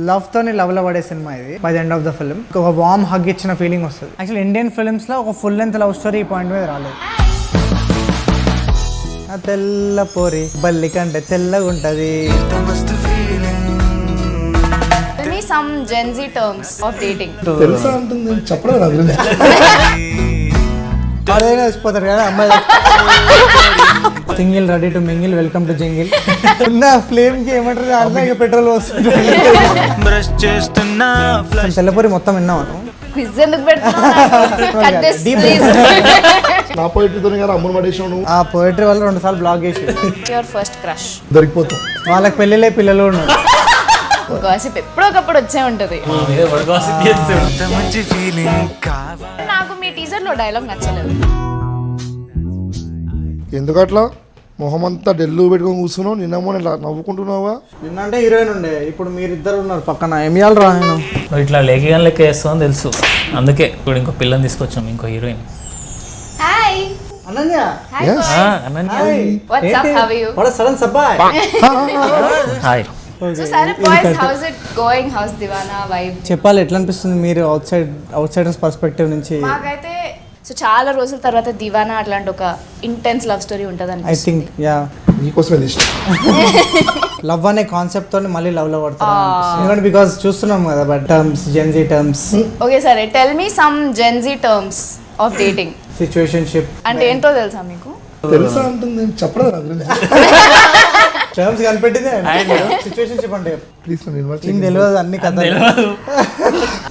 Love తోని love లో పడే సినిమా ఇది. By the end of the film ఒక వార్మ్ హగ్ ఇచ్చిన ఫీలింగ్ వస్తుంది. యాక్చువల్లీ ఇండియన్ ఫిల్మ్స్ లో ఒక ఫుల్ లెంత్ లవ్ స్టోరీ ఈ పాయింట్ మీద రాలేదు. ఆ తెల్ల పోరి బల్లి కంటే తెల్లగా ఉంటది. Some Gen Z terms of dating. తెలుసా అంటుంది చెప్పడం నాకు అదైనా వచ్చిపోతారు కదా అమ్మాయి. Single ready to mingle welcome to jingle. ఉన్న ఫ్లేమ్ కి ఏమంటారు అర్థం పెట్రోల్ వస్తుంది. తెల్లపూరి మొత్తం విన్నాను. Quiz ఎందుకు పెడుతున్నావు? Cut this please. నా పోయిటరీతో కదా అమ్ముడు పడేసాను. ఆ పోయిటరీ వల్ల 2 సార్లు బ్లాక్ చేసి. Your first crush. దొరికిపోతాం. వాళ్ళకి పెళ్ళిళ్ళే పిల్లలు ఉన్నారు. గాసిప్ ఎప్పుడో ఒకప్పుడు వచ్చే ఉంటది. నాకు మీ టీజర్ లో డైలాగ్ నచ్చలేదు. ఎందుకట్లా మొహం అంతా డెల్లు పెట్టుకొని కూర్చున్నావు? నిన్నమో నవ్వుకుంటున్నావా? నిన్నంటే హీరోయిన్ ఉండే, ఇప్పుడు మీరిద్దరు ఉన్నారు పక్కన. ఏం చేయాలి రా నేను? నువ్వు ఇట్లా లేఖగానే లెక్క వేస్తావని తెలుసు, అందుకే ఇప్పుడు ఇంకో పిల్లని తీసుకొచ్చాం, ఇంకో heroine. Hi Ananya. What's up? How are you? What a sudden surprise. Hi. So Sarah boys, how's it going? How's Divana vibe? చెప్పాలి ఎట్లా అనిపిస్తుంది మీరు అవుట్సైడర్స్ పర్స్పెక్టివ్ నుంచి? మాకైతే సో చాలా రోజుల తర్వాత దివానా అట్లాంటి ఒక ఇంటెన్స్ లవ్ స్టోరీ ఉంటుంది. ఐ థింక్ యా నీకోసమే ఇష్టం. లవ్ అనే కాన్సెప్ట్ తోని మళ్ళీ లవ్ లో పడతారు ఎందుకంటే బికాజ్ చూస్తున్నాం కదా but terms Gen Z terms. Okay సరే, tell me some Gen Z terms of dating. Situationship అంటే ఏంటో తెలుసా మీకు? తెలుసా అంటుంది చెప్పడం నాకు టర్మ్స్ కనిపెట్టిందే. సిచ్యువేషన్షిప్ అంటే ప్లీజ్ నేను తెలియదు అన్ని కథలు.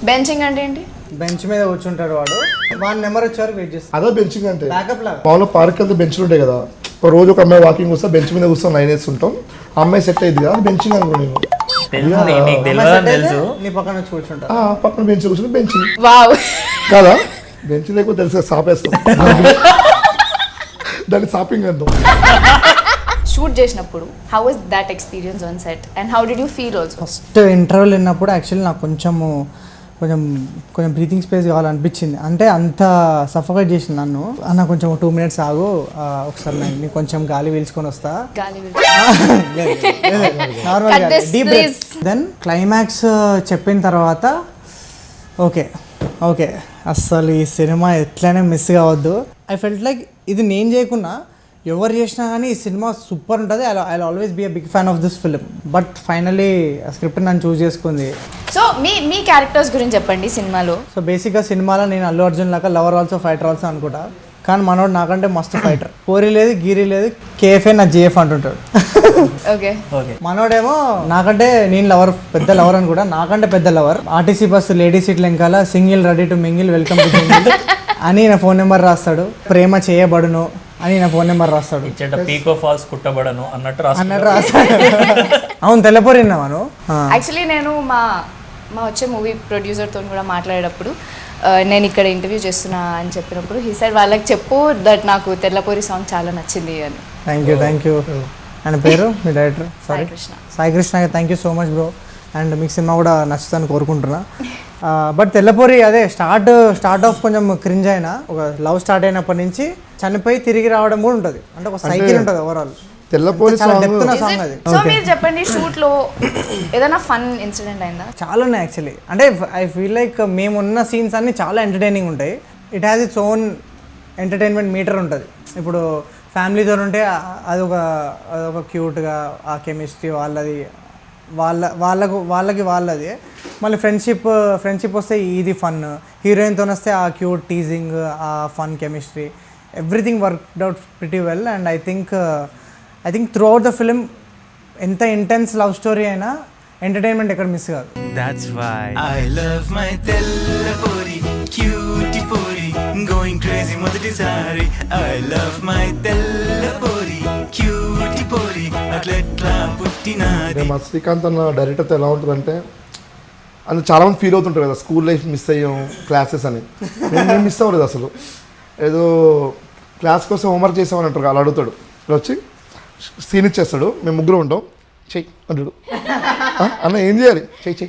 బెంచింగ్ అంటే ఏంటి? బెంచ్ మీద కూర్చుంటాడు వాడు, వాడి నెంబర్ వచ్చేవారు వెయిట్ చేస్తాడు. అదే బెంచింగ్ అంటే బ్యాకప్ లాగా. మామూలుగా పార్క్ అంతా బెంచ్లు ఉంటాయి కదా, ఒక రోజు ఒక అమ్మాయి వాకింగ్ వస్తా బెంచ్ మీద కూర్చొని లైన్ వేస్తుంటాం, ఆ అమ్మాయి సెట్ అయింది కదా బెంచింగ్ అనుకో. నేను తెలుసు నీ పక్కన వచ్చి కూర్చుంటా. పక్కన బెంచ్ కూర్చొని బెంచింగ్ వావ్ కదా. బెంచ్ లేకపోతే తెలుసు సాపేస్తాం దాన్ని షాపింగ్ అంటాం. షూట్ చేసినప్పుడు how was that experience on set and how did you feel also? First ఇంటర్వ్యూలు విన్నప్పుడు యాక్చువల్లీ నాకు కొంచెం బ్రీతింగ్ స్పేస్ కావాలనిపించింది. అంటే అంత సఫోకేట్ చేసింది నన్ను. అన్న కొంచెం 2 minutes ఆగు, ఒకసారి నీకు కొంచెం గాలి పీల్చుకొని వస్తా. నార్మల్గా డీప్ బ్రీత్. దెన్ క్లైమాక్స్ చెప్పిన తర్వాత ఓకే అస్సలు ఈ సినిమా ఎట్లయినా మిస్ కావద్దు. ఐ ఫెల్ట్ లైక్ ఇది నేను చేయకున్నా ఎవరు చేసినా కానీ ఈ సినిమా సూపర్ ఉంటుంది. I always be a big fan of this film. But finally script నన్ను చూస్ చేసుకుంది. సో మీ క్యారెక్టర్స్ గురించి చెప్పండి సినిమాలో. సో బేసిక్గా సినిమాలో నేను అల్లు అర్జున్ లాగా లవర్ ఆల్సో ఫైటర్ ఆల్సో అనుకుంటా, కానీ మనోడు నాకంటే మస్తు ఫైటర్. కోరి లేదు గీరి లేదు, కేఎఫ్ఏ నా జేఎఫ్ అంటుంటాడు. ఓకే మనోడేమో నాకంటే నేను లవర్, పెద్ద లవర్ అని కూడా, నాకంటే పెద్ద లవర్. ఆర్టీసీ బస్సు లేడీ సీట్లు వెనకాల single ready to mingle welcome to jingle అని నా ఫోన్ నెంబర్ రాస్తాడు. ప్రేమ చేయబడును అని నా ఫోన్ నెంబర్ రాస్తాడు. పీకో ఫాల్స్ కుట్టబడను అన్నట్టు రాస్తాడు. అవును తెల్లపోరి విన్నాను. యాక్చువల్లీ నేను మా వచ్చే మూవీ ప్రొడ్యూసర్తో కూడా మాట్లాడేటప్పుడు నేను ఇక్కడ ఇంటర్వ్యూ చేస్తున్నా అని చెప్పినప్పుడు హీ సైడ్ వాళ్ళకి చెప్పు దట్ నాకు తెల్లపోరి సాంగ్ చాలా నచ్చింది అని. Thank you. ఆయన పేరు మీ director? Sai Krishna. Thank you so much bro. And మీకు సినిమా కూడా నచ్చుతుందని కోరుకుంటున్నా. బట్ తెల్లపూరి అదే స్టార్ట్ ఆఫ్ కొంచెం క్రింజ్ అయినా, ఒక లవ్ స్టార్ట్ అయినప్పటి నుంచి చనిపోయి తిరిగి రావడం కూడా ఉంటుంది. అంటే ఒక సైకిల్ ఉంటుంది ఓవరాల్. తెల్లపూరి సాంగ్ అది. సో మీరు చెప్పండి, షూట్ లో ఏదైనా ఫన్ ఇన్సిడెంట్ అయిందా? చాలా ఉన్నాయి యాక్చువల్లీ. అంటే ఐ ఫీల్ లైక్ మేమున్న సీన్స్ అన్ని చాలా ఎంటర్టైనింగ్ ఉంటాయి. It has its own entertainment meter ఉంటుంది. ఇప్పుడు ఫ్యామిలీతో ఉంటే అదొక క్యూట్గా ఆ కెమిస్ట్రీ వాళ్ళకి వాళ్ళది. మళ్ళీ ఫ్రెండ్షిప్ వస్తే ఇది ఫన్, హీరోయిన్తో వస్తే ఆ క్యూట్ టీజింగ్, ఆ fun chemistry, everything worked out pretty well. And I think through out the film ఎంత ఇంటెన్స్ లవ్ స్టోరీ అయినా ఎంటర్టైన్మెంట్ ఎక్కడ మిస్ కాదు. That's why I love my తెల్లపూరి cutie puri going crazy మొదటిసారి. I love my తెల్లపూరి cutie puri అట్లెట్లా పుట్టినాది. మా శ్రీకాంత్ అన్న డైరెక్టర్తో ఎలా ఉంటుందంటే, అని చాలామంది ఫీల్ అవుతుంటారు కదా స్కూల్ లైఫ్ మిస్ అయ్యాం క్లాసెస్ అని. మేము మిస్ అవ్వలేదు అసలు. ఏదో క్లాస్ కోసం హోంవర్క్ చేసామని అంటారు, అలా అడుగుతాడు. వచ్చి సీన్ ఇచ్చేస్తాడు, మేము ముగ్గురు ఉంటాం, చెయ్యి అంటాడు. అన్న ఏం చేయాలి? చెయ్యి.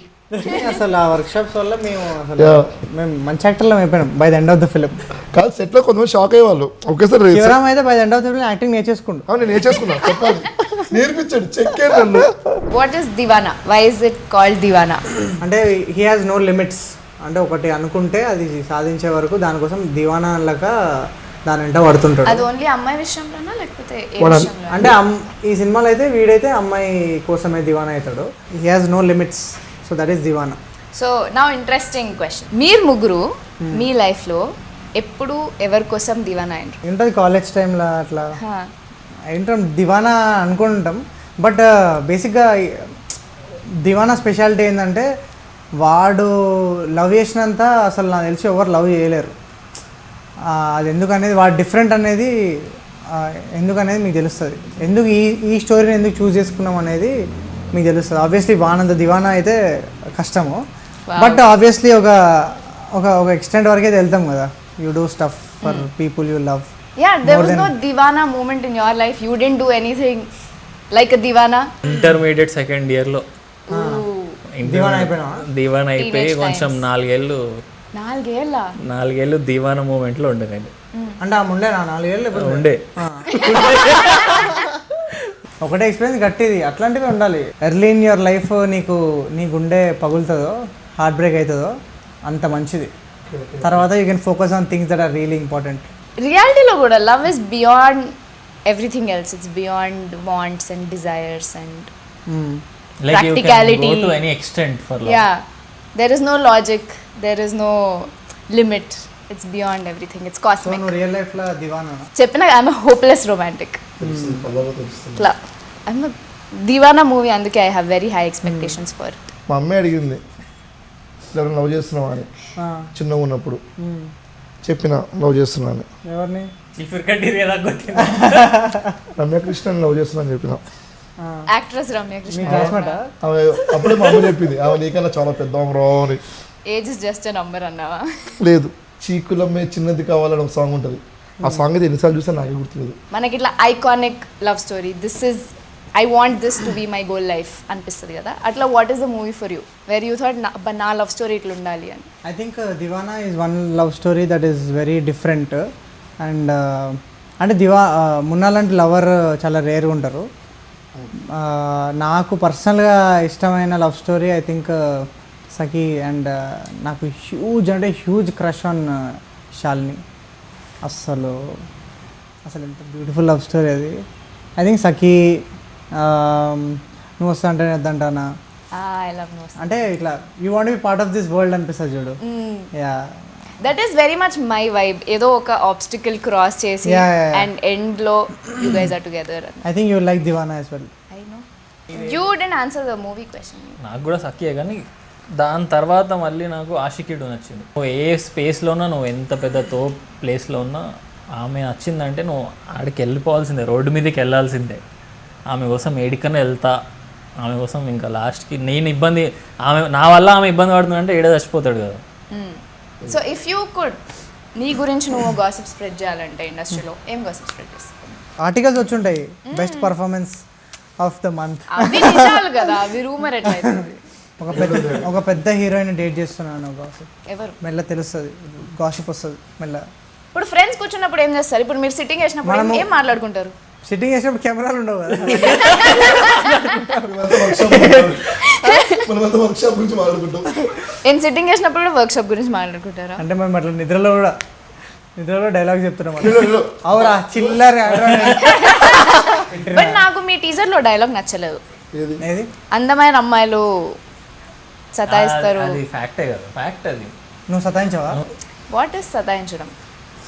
అసలు ఆ వర్క్షాప్స్ వల్ల మేము మంచి యాక్టర్లో అయిపోయినాం by the end of the film. కాదు సెట్లో కొంతమంది షాక్ అయ్యేవాళ్ళు ఒకేసారి రేస్. శివరామ్ అయితే by end of the acting నేర్చేసుకుంటూ. అవును నేను నేర్చేసుకున్నాను చెప్పాలి నేర్పించాడు చెక్కే నన్ను. What is Deewana? Why is it called Deewana? అంటే హీ హాజ్ నో లిమిట్స్. అంటే ఒకటి అనుకుంటే అది సాధించే వరకు దానికోసం దివానా అల్లక దాని వెంట పడుతుంటాడు. అది ఓన్లీ అమ్మాయి విషయంలోనా లేకపోతే ఏ వాడు విషయంలో? అంటే ఈ సినిమాలో అయితే వీడైతే అమ్మాయి కోసమే దివానా అవుతాడు. He has no limits, so that is Deewana. So నా ఇంట్రెస్టింగ్ క్వశ్చన్, మీరు ముగ్గురు మీ లైఫ్లో ఎప్పుడు ఎవరి కోసం దివానా అయినరు? ఉంటుంది కాలేజ్ టైంలో అట్లా ఏంటాం దివానా అనుకుంటాం. బట్ బేసిక్గా దివానా స్పెషాలిటీ ఏంటంటే వాడు లవ్ చేసినంత అసలు నాకు తెలిసి ఎవరు లవ్ చేయలేరు. అది ఎందుకనేది వాడు డిఫరెంట్ అనేది ఎందుకనేది మీకు తెలుస్తుంది. ఎందుకు ఈ స్టోరీని ఎందుకు చూస్ చేసుకున్నాం అనేది మీకు తెలుస్తుంది. ఆబ్వియస్లీ వానంత దివానా అయితే కష్టము. బట్ ఆబ్వియస్లీ ఒక ఒక ఒక ఎక్స్టెంట్ వరకు అయితే వెళ్తాం కదా. You do stuff for people you love. Yeah, there was no Divana moment in your life. You didn't do anything like a Divana. Intermediate second ఇయర్లో దివానా అయిపోయినావా? దీవానా అయిపోయి Teenage కొంచెం times. 4 ఏళ్ళు 4 ఏళ్ళ దీవానా మూమెంట్లో ఉండే నేను. అంటే ఆ ముండే నా 4 ఏళ్ళు ఎప్పుడు ఉండే ఒకటే ఎక్స్పీరియన్స్ గట్టిది. అట్లాంటివి ఉండాలి. ఎర్లీ ఇన్ యువర్ లైఫ్ నీ గుండె పగులుతుందో హార్ట్ బ్రేక్ అవుతుందో అంత మంచిది. తర్వాత you can focus on things that are really important. రియాలిటీలో కూడా love is beyond everything else. It's beyond wants and desires and like you can practicality. Go to any extent for love. Yeah, there is no logic, there is no limit. It's beyond everything. It's so cosmic. నువ్వు real లైఫ్లో దివానా? చెప్పిన I'm hopeless romantic. కళ్ళలో తెలుస్తుంది. ఇట్లా I'm Deewana movie, అందుకే I have very high expectations for. మా అమ్మాయి అడిగింది ఎవరైనా లవ్ చేస్తున్నావా అని చిన్నగా ఉన్నప్పుడు. చెప్పిన లవ్ చేస్తున్నాను. ఎవరిని? రమ్యకృష్ణని లవ్ చేస్తున్నాను చెప్పిన. యాక్ట్రెస్ రమ్య మీ కృష్ణ. క్లాస్మేటా? ఆమె అప్పుడే మా అమ్మ చెప్పింది ఆమె నీకన్నా చాలా పెద్ద రా అని. Age is just a number అన్నావా? లేదు చీకులమ్మే చిన్నది కావాలని ఒక సాంగ్ ఉంటుంది. ఆ సాంగ్ అయితే ఎన్నిసార్లు చూసా నాకే గుర్తులేదు. మనకి ఇట్లా iconic love story, this is I want this to be my goal life అనిపిస్తుంది కదా. అట్లా what is the movie for you where you thought నా లవ్ స్టోరీ ఇట్లా ఉండాలి అని? I think Deewana is one love story that is very different. And అంటే మున్నా లాంటి lover చాలా రేర్గా ఉంటారు. నాకు పర్సనల్గా ఇష్టమైన love story I think Sakhi. And నాకు హ్యూజ్ క్రష్ ఆన్ శాలిని. అసలు ఎంత బ్యూటిఫుల్ లవ్ స్టోరీ అది. ఐ థింక్ సఖీ, నువ్వు వస్తా అంటే వద్దంటానా, ఐ లవ్ నో. అంటే ఇట్లా you want be part of this world అనిపిస్తుంది చూడు. Yeah, that is very much my vibe. ఏదో ఒక ఆబ్స్టికల్ క్రాస్ చేసి అండ్ ఎండ్ లో you guys are together. I think you like Deewana as well. I no you didn't answer the movie question. నాకు కూడా సఖియే, కానీ దాని తర్వాత మళ్ళీ నాకు ఆషికీడు నచ్చింది. నువ్వు ఏ స్పేస్లో ఉన్నా, నువ్వు ఎంత పెద్ద ప్లేస్లో ఉన్నా, ఆమె నచ్చిందంటే నువ్వు ఆడికి వెళ్ళిపోవాల్సిందే, రోడ్డు మీదకి వెళ్ళాల్సిందే. ఆమె కోసం ఏడికన్నా వెళ్తా, ఆమె కోసం ఇంకా లాస్ట్కి నేను ఇబ్బంది, నా వల్ల ఆమె ఇబ్బంది పడుతుందంటే ఏడ చచ్చిపోతాడు కదా. సో ఇఫ్ యూ కుడ్, నీ గురించి నువ్వు గాసిప్ స్ప్రెడ్ చేయాలంటే ఇండస్ట్రీలో ఏం గాసిప్ స్ప్రెడ్ చేస్తావు? ఆర్టికల్స్ వచ్చి ఉంటాయి, best performance of the month. అవి నిజాలు కదా, అవి రూమర్ ఎట్లయితుంది? ఒక పెద్ద హీరోయిన్ డేట్ చేస్తున్నాను గాసిప్. ఎవరు? మెల్ల తెలుస్తుంది, గాసిప్ వస్తుంది మెల్ల. ఇప్పుడు ఫ్రెండ్స్ కూర్చున్నప్పుడు ఏం చేస్తారు? ఇప్పుడు మీరు సిట్టింగ్ చేసినప్పుడు ఏం మాట్లాడుకుంటారు? సిట్టింగ్ చేసినప్పుడు కెమెరాలు ఉండవు కదా. మనమంతా వర్క్షాప్ గురించి మాట్లాడుకుంటాం. ఏం సిట్టింగ్ చేసినప్పుడు కూడా వర్క్ షాప్ గురించి మాట్లాడుకుంటారా? అంటే మేము అట్లా నిద్రలో డైలాగ్ చెప్తున్నాం. అవురా చిల్లర. బట్ నాకు మీ టీజర్ లో డైలాగ్ నచ్చలేదు. ఏది? ఏది? అందమైన అమ్మాయిలు సతాయిస్తారు. అది ఫ్యాక్టే కదా, ఫ్యాక్ట్ అది. నువ్వు సతాయించావా? వాట్ ఇస్ సతాయించడం?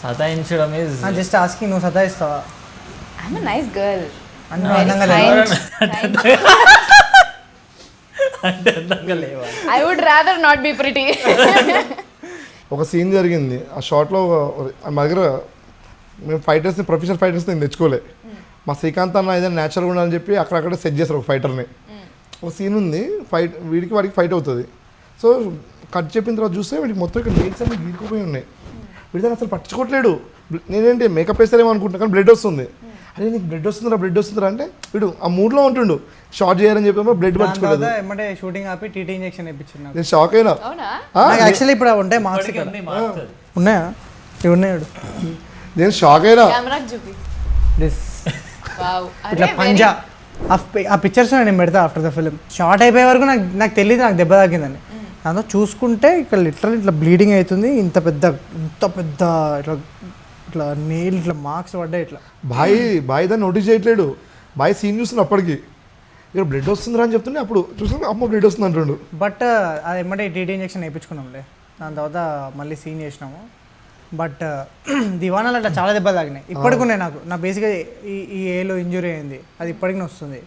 సతాయించడం ఈజ్ జస్ట్ ఆస్కింగ్. నువ్వు సతాయిస్తావా? I'm a nice girl. అంటే నువ్వు అందంగా లేవా? అంటే అందంగా లేవా? I would rather not be pretty. ఒక సీన్ జరిగింది ఆ షార్ట్లో. మా దగ్గర మేము ఫైటర్స్ని, ప్రొఫెషనల్ ఫైటర్స్ని నేను తెచ్చుకోలే. మా శ్రీకాంత్ అన్న ఏదైనా న్యాచురల్గా ఉండాలని చెప్పి అక్కడక్కడ సెట్ చేస్తారు ఒక ఫైటర్ని. ఒక సీన్ ఉంది, ఫైట్ వాడికి ఫైట్ అవుతుంది. సో కట్ చెప్పిన తర్వాత చూస్తే వీడికి మొత్తం ఇక్కడ నెయిల్స్ అన్ని గీరుకుపోయి ఉన్నాయి. వీడి దాన్ని అసలు పట్టించుకోవట్లేడు. నేనేంటి మేకప్ వేస్తారేమో అనుకుంటున్నా, కానీ బ్లడ్ వస్తుంది. అరే నీకు బ్లడ్ వస్తుందిరా అంటే వీడు ఆ మూడ్లో ఉంటుండు. షార్ట్ చేయాలని చెప్పి బ్లడ్ పట్టించుకోలేదు. ఏమంటే షూటింగ్ ఆపి టీటీ ఇంజెక్షన్ ఇప్పించిన. నేను షాక్ అయినా. అవునా? యాక్చువల్లీ ఇప్పుడు ఉంటాయి మార్క్స్ ఉంది, మార్క్స్. ఉన్నాయా? ఉన్నాడు నేను షాక్ అయినా. కెమెరాకి చూపి. This wow. ఇట్లా పంజా ఆ పిక్చర్స్ నేను పెడతా ఆఫ్టర్ ద ఫిలిం. షార్ట్ అయిపోయే వరకు నాకు తెలియదు నాకు దెబ్బ తాకిందని. దాంతో చూసుకుంటే ఇక్కడ లిటరల్ ఇట్లా బ్లీడింగ్ అవుతుంది. ఇంత పెద్ద ఇట్లా ఇట్లా నెయిల్ ఇట్లా మార్క్స్ పడ్డాయి ఇట్లా. బాయ్ దాన్ని నోటీస్ చేయట్లేడు. బాయ్ సీన్ చూస్తున్నా అప్పటికి ఇక్కడ బ్లడ్ వస్తుందిరా అని చెప్తుండే అప్పుడు చూసుకుని అమ్మ బ్లడ్ వస్తుంది అంటుండు. బట్ అది ఏమంటే టీటీ ఇంజెక్షన్ వేయించుకున్నాంలే. దాని తర్వాత మళ్ళీ సీన్ చేసినాము. బట్ దివానాలు అట్లా చాలా దెబ్బలు తాగినాయి. ఇప్పటికి ఉన్నాయి నాకు. నా బేసిక్గా ఈ ఏలో ఇంజురీ అయింది, అది ఇప్పటికి వస్తుంది.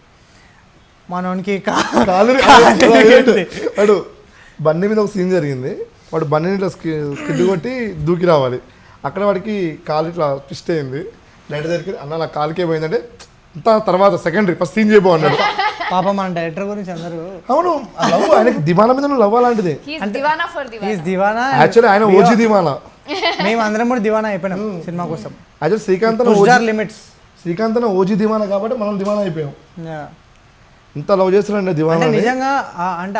మనోనికి వాడు బండి మీద ఒక సీన్ జరిగింది. వాడు బండిని ఇట్లా స్కిడ్ కొట్టి దూకి రావాలి. అక్కడ వాడికి కాలు ఇట్లా ట్విస్ట్ అయింది. లైట్ దగ్గరికి అన్న నా కాలుకే పోయిందంటే అంత తర్వాత సెకండరీ ఫస్ట్ సీన్ చేయబో అన్నాడు. పాప మన డైరెక్టర్ గురించి అందరూ అవును లవ్ ఆయనకి దివానా మీద లవ్ అలాంటిది. దివానా యాక్చువల్లీ ఆయన ఓజీ దివానా. మేము అందరం కూడా దివానా అయిపోయినాం సినిమా కోసం. యాక్చువల్ శ్రీకాంత్ ఓజీ దివానా కాబట్టి మనం దివానా అయిపోయాం. ఇంత లవ్ చేస్తున్నాడు దివానా. నిజంగా అంటే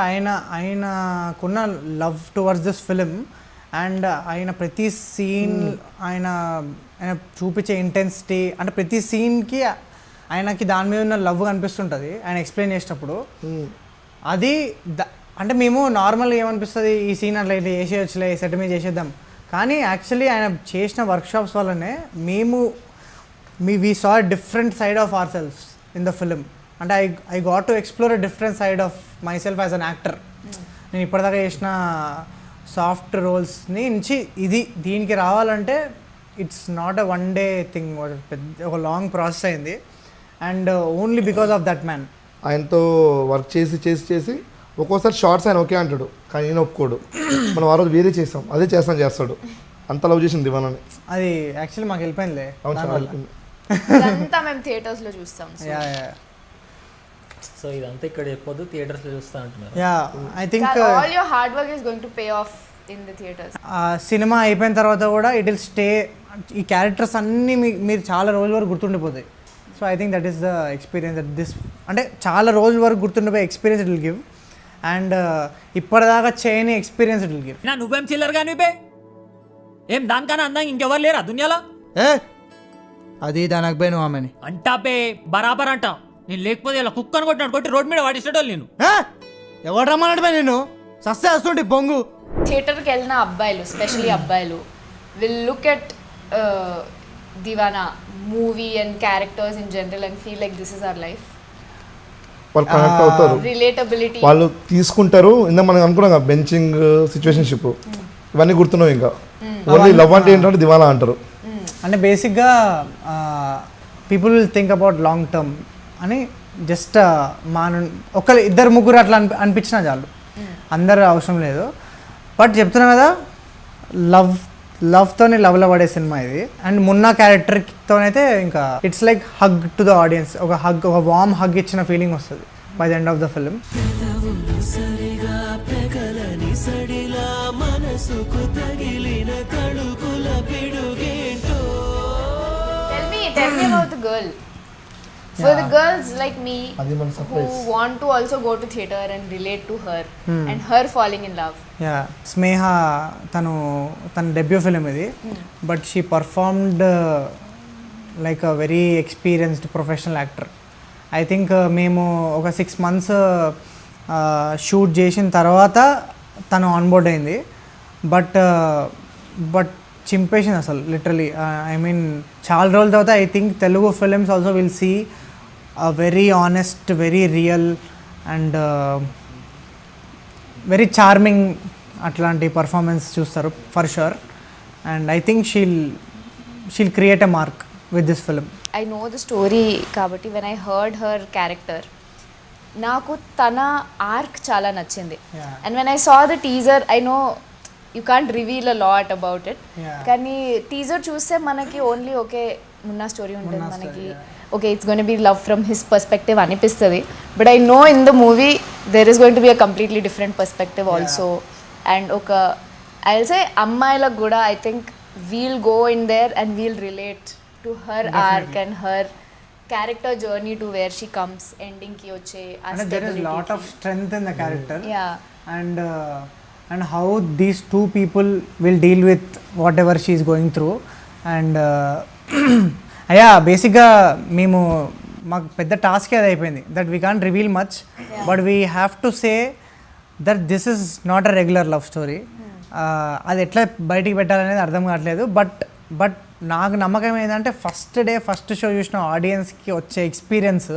ఆయనకున్న love towards this film and ఆయన ప్రతి సీన్ ఆయన చూపించే ఇంటెన్సిటీ అంటే ప్రతి సీన్కి ఆయనకి దాని మీద ఉన్న లవ్ కనిపిస్తుంటుంది ఆయన ఎక్స్ప్లెయిన్ చేసేటప్పుడు. అది అంటే మేము నార్మల్గా ఏమనిపిస్తుంది ఈ సీన్ అట్లా ఇట్లా చేసేయచ్చులే సెట్ మీద చేసేద్దాం. కానీ యాక్చువల్లీ ఆయన చేసిన వర్క్షాప్స్ వల్లనే we saw different side of our selfs in the film. అంటే I got to explore a different side of my self as an actor. నేను ఇప్పటిదాకా చేసిన సాఫ్ట్ రోల్స్ని నుంచి దీనికి రావాలంటే it's not a one day thing. ఒక లాంగ్ ప్రాసెస్ అయింది and only because of that man. ఆయనతో వర్క్ చేసి ఒక్కోసారి షార్ట్స్ ఆయన ఓకే అంటాడు కానీ నేను ఒప్పుకోడు. మనం ఆ రోజు వేరే చేస్తాం అదే చేస్తాడు. అంత లవ్ చేసింది దివానాని. అది యాక్చువల్లీ మాకు వెళ్ళిపోయిందిలే. ఇదంతా మేము థియేటర్స్లో చూస్తాం. సో ఇదంతా ఇక్కడ చెప్పొద్దు థియేటర్స్లో చూస్తా అంటున్నారు. I think all your hard work is going to pay off in the theatres. సినిమా అయిపోయిన తర్వాత కూడా ఇట్ విల్ స్టే. ఈ క్యారెక్టర్స్ అన్నీ మీరు చాలా రోజుల వరకు గుర్తుండిపోతాయి. So I think that is the experience that this అంటే చాలా రోజుల వరకు గుర్తుండిపోయే experience it will give. And ఇప్పటిదాకా చేయని ఎక్స్పీరియన్స్ ఇట్ విల్ గివ్. నువ్వేం చిల్లర్ కానీ ఏం దానికన్నా అందంగా ఇంకెవరు లేరా దునియాలో? అది దానికి పోయి నువ్వు ఆమెని అంటా పే బరాబర్ అంటా. నేను లేకపోతే ఇలా కుక్కను కొట్టి రోడ్ మీద వాడిస్తాడు. నేను ఎవరు రమ్మన్నాడు నేను సస్తే వస్తుంటే బొంగు. థియేటర్కి వెళ్ళిన అబ్బాయిలు స్పెషలీ అబ్బాయిలు will look at Deewana movie and characters in general and feel like this is our life. వాళ్ళు కనెక్ట్ అవుతారు, రిలేటబిలిటీ వాళ్ళు తీసుకుంటారు. ఇందా మనం అనుకున్నాం బెంచింగ్ సిచ్యువేషన్షిప్ ఇవన్నీ గుర్తున్నావు. ఇంకా ఓన్లీ లవ్ అంటే ఏంటంటే దివానా అంటారు. అంటే బేసిక్గా people will think about long term అని జస్ట్ ఇద్దరు ముగ్గురు అట్లా అనిపించినా చాలు, అందరు అవసరం లేదు. బట్ చెప్తున్నా కదా లవ్తోనే లవ్లో పడే సినిమా ఇది. అండ్ మున్నా క్యారెక్టర్తోనైతే ఇంకా it's like hug to the audience. ఒక వార్మ్ హగ్ ఇచ్చిన ఫీలింగ్ వస్తుంది by the end of the film. Tell me about the girl. For the girls like me who want to also go to theatre and relate to her and her falling in love. స్నేహ తన debut film ఇది. But she performed like a very experienced professional actor. I think మేము ఒక 6 months shoot చేసిన తర్వాత తను onboard అయింది. But చింపేసింది అసలు literally. I mean చాలా రోజుల తర్వాత I think Telugu films also will see a very honest, very real and very charming అట్లాంటి పర్ఫార్మెన్స్ చూస్తారు for sure. And I think she'll create a mark with this film. I know the story కాబట్టి when I heard her character నాకు తన arc చాలా నచ్చింది. And when I saw the teaser I know you can't reveal a lot about it. కానీ teaser చూస్తే మనకి only okay Munna story ఉంటుంది, మనకి okay it's going to be love from his perspective అనిపిస్తుంది. But I know in the movie there is going to be a completely different perspective also. And I will say అమ్మాయిలకు కూడా I think we'll go in there and we'll relate to her arc and her character journey to where she comes ending ki vache there is lot of strength in the character. Yeah. And and how these two people will deal with whatever she is going through. And yeah, బేసిక్గా మేము మాకు పెద్ద task అది అయిపోయింది that we can't reveal much but we have to say that this is not a regular love story. అది ఎట్లా బయటికి పెట్టాలనేది అర్థం కావట్లేదు. బట్ నాకు నమ్మకం ఏంటంటే ఫస్ట్ షో చూసిన ఆడియన్స్కి వచ్చే experience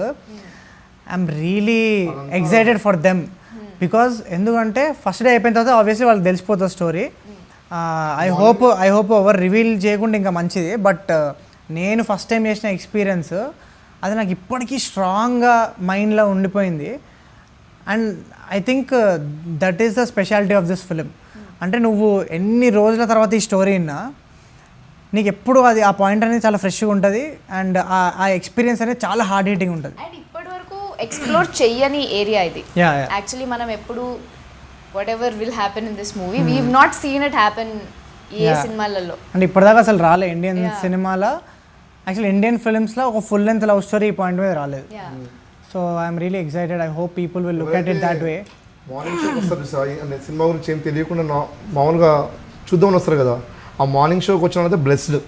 I'm really excited for them. Because ఎందుకంటే ఫస్ట్ డే అయిపోయిన తర్వాత ఆబ్వియస్లీ వాళ్ళకి తెలిసిపోతుంది స్టోరీ. ఐ హోప్ ఎవరు రివీల్ చేయకుండా ఇంకా మంచిది. బట్ నేను ఫస్ట్ టైం చేసిన ఎక్స్పీరియన్స్ అది నాకు ఇప్పటికీ స్ట్రాంగ్గా మైండ్లో ఉండిపోయింది. And I think that is the speciality of this film. అంటే నువ్వు ఎన్ని రోజుల తర్వాత ఈ స్టోరీ విన్నా నీకు ఎప్పుడు అది ఆ పాయింట్ అనేది చాలా ఫ్రెష్గా ఉంటుంది. అండ్ ఆ ఎక్స్పీరియన్స్ అనేది చాలా హార్డ్ హిట్టింగ్ ఉంటుంది. అండ్ ఇప్పటి వరకు ఎక్స్ప్లోర్ చెయ్యని ఏరియా ఇది. Yeah. యాక్చువల్లీ మనం ఎప్పుడు whatever will happen in this movie we not seen it happen ఏ సినిమాలలో. అండ్ ఇప్పటిదాకా అసలు రాలే ఇండియన్ సినిమాలో, యాక్చువల్లీ ఇండియన్ ఫిల్మ్స్లో ఒక ఫుల్ లెంత్ లవ్ స్టోరీ ఈ పాయింట్ మీద రాలేదు. So I'm really excited. I hope people will look at it that way. Morning షోకి వస్తారు సార్ అంటే సినిమా గురించి ఏం తెలియకుండా మామూలుగా చూద్దామని వస్తారు కదా, ఆ మార్నింగ్ షోకి వచ్చిన వాళ్ళైతే బ్లెస్డ్.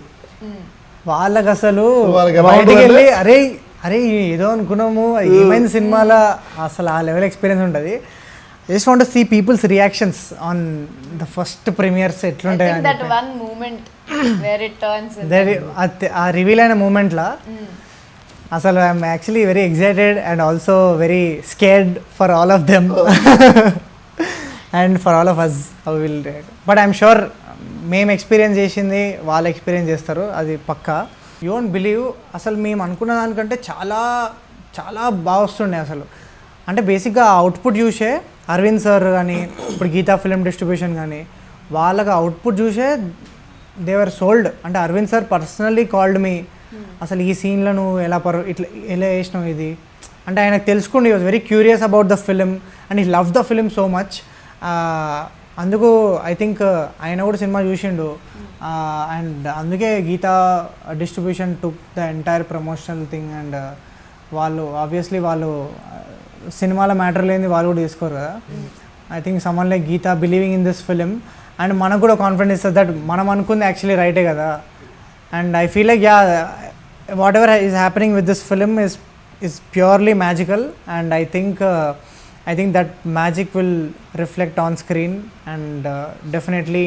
వాళ్ళకి అసలు వాళ్ళకి ఎలా బయటికి ఉంటుందంటే- వెళ్ళి అరే ఏదో అనుకున్నాము ఏమైంది సినిమాలో అసలు ఆ లెవెల్ ఎక్స్పీరియన్స్ ఉంటుంది. Just want to see people's reactions on the first premieres ఎట్లుంటాయి అని that one moment where it turns ఆ రివీల్ అయిన మూమెంట్లో అసలు I'm actually very excited and also very scared for all of them and for all of us will. But I'm sure మేము experience చేసింది వాళ్ళు experience చేస్తారు, అది పక్కా. యూ డోంట్ బిలీవ్, అసలు మేము అనుకున్న దానికంటే చాలా చాలా బాగా వస్తుండే అసలు. అంటే బేసిక్గా అవుట్పుట్ చూసే అరవింద్ సార్ కానీ ఇప్పుడు గీతా ఫిలిం డిస్ట్రిబ్యూషన్ కానీ వాళ్ళకి అవుట్పుట్ చూసే దేవర్ సోల్డ్. అంటే Aravind sir personally called me, అసలు ఈ సీన్లో నువ్వు ఇట్లా ఎలా వేసినావు ఇది అంటే ఆయనకు తెలుసుకోండి. He was very curious about the film and he love the film so much. అందుకు ఐ థింక్ ఆయన కూడా సినిమా చూసిండు. అండ్ అందుకే Geetha distribution took the entire promotional thing. And వాళ్ళు ఆబ్వియస్లీ వాళ్ళు సినిమాల మ్యాటర్ లేని వాళ్ళు కూడా తీసుకోరు కదా. I think someone like Geetha believing in this film and మనకు కూడా కాన్ఫిడెన్స్ ఇస్తుంది దట్ మనం అనుకుంది యాక్చువల్లీ రైటే కదా. And I feel like what ever is happening with this film is purely magical, and I think that magic will reflect on screen and definitely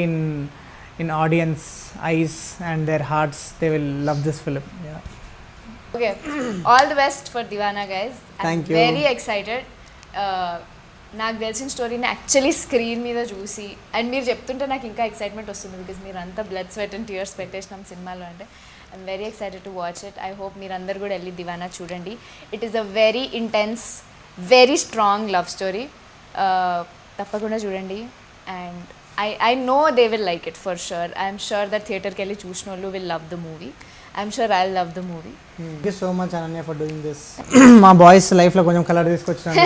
in audience eyes and their hearts they will love this film. Okay, all the best for Deewana guys. Thank you. Very excited. నాకు తెలిసిన స్టోరీని actually screen మీద చూసి and మీరు చెప్తుంటే నాకు ఇంకా excitement వస్తుంది బికాజ్ మీరు అంతా బ్లడ్ స్వెట్ అండ్ టీయర్స్ పెట్టేసినాం సినిమాలో. అంటే I'm very excited to watch it. I hope మీరు అందరు కూడా వెళ్ళి దివానా చూడండి. It is a very intense very strong love story. తప్పకుండా చూడండి. And I know they will like it for sure. I'm sure that థియేటర్కి వెళ్ళి చూసిన వాళ్ళు will love the movie. I'm sure I love the movie. Thank you so much Ananya for doing this. మా boys లైఫ్లో కొంచెం colour తీసుకొచ్చినాను.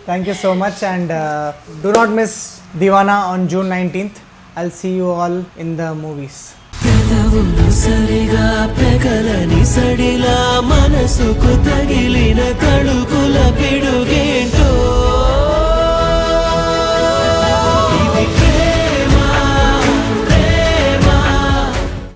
Thank you so much and do not miss Deewana on June 19th. I'll see you all in the movies. సరిగా పెగలని సడిలా మనసుకు తగిలిన తడుకు